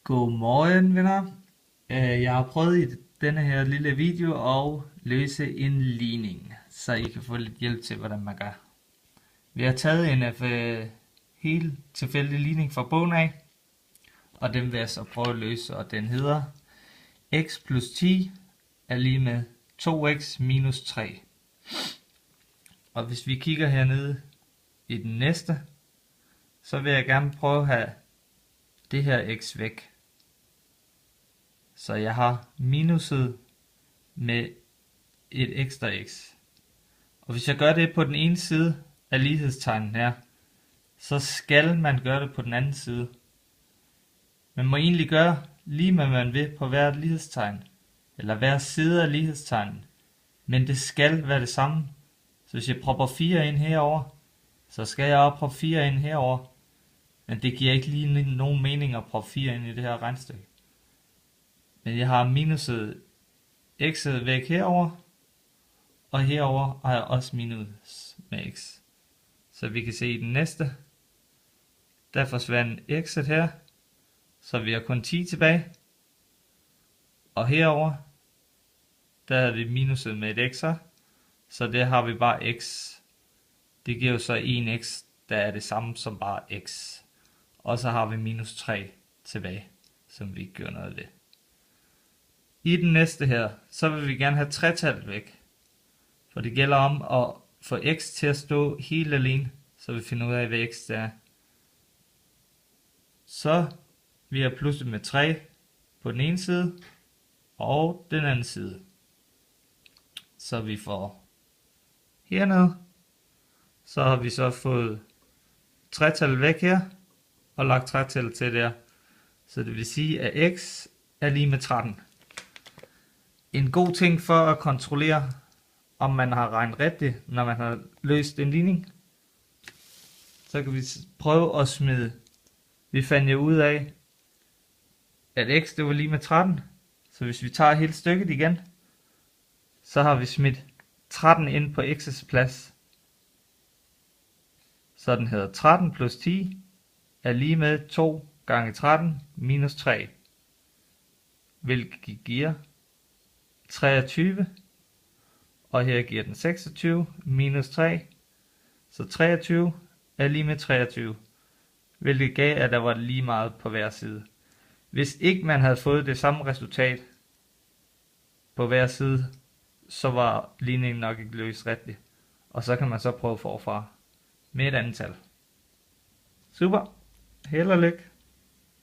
Godmorgen venner. Jeg har prøvet i denne her lille video at løse en ligning, så I kan få lidt hjælp til hvordan man gør. Vi har taget en helt tilfældig ligning fra bogen af, og den vil jeg så prøve at løse, og den hedder x plus 10 er lige med 2x minus 3. Og hvis vi kigger hernede i den næste, så vil jeg gerne prøve at have det her x væk. Så jeg har minuset med et ekstra x. Og hvis jeg gør det på den ene side af lighedstegnen her, så skal man gøre det på den anden side. Man må egentlig gøre lige hvad man vil på hvert lighedstegn, eller hver side af lighedstegnen. Men det skal være det samme. Så hvis jeg propper 4 ind herover, så skal jeg også proppe 4 ind herover. Men det giver ikke lige nogen mening at proppe 4 ind i det her regnestykke. Men jeg har minuset x'et væk herover, og herover har jeg også minus med x. Så vi kan se i den næste, der forsvandt x'et her, så vi har kun 10 tilbage. Og herover, der er det minuset med et x'er, så der har vi bare x. Det giver jo så 1x, der er det samme som bare x. Og så har vi minus 3 tilbage, som vi ikke gør noget ved. I den næste her, så vil vi gerne have tretallet væk. For det gælder om at få x til at stå helt alene, så vi finder ud af, hvad x det er. Så vi har plusset med 3 på den ene side, og den anden side. Så vi får hernede, så har vi så fået tretallet væk her, og lagt tretallet til der. Så det vil sige, at x er lige med 13. En god ting for at kontrollere, om man har regnet rigtigt, når man har løst en ligning, så kan vi prøve at smide. Vi fandt jo ud af, at x det var lige med 13. Så hvis vi tager hele stykket igen, så har vi smidt 13 ind på x's plads. Så den hedder 13 plus 10 er lige med 2 gange 13 minus 3. Hvilket giver 23. Og her giver den 26 minus 3. Så 23 er lige med 23. Hvilket gav, at der var lige meget på hver side. Hvis ikke man havde fået det samme resultat på hver side, så var ligningen nok ikke løst rigtigt. Og så kan man så prøve forfra med et andet tal. Super. Held og lykke.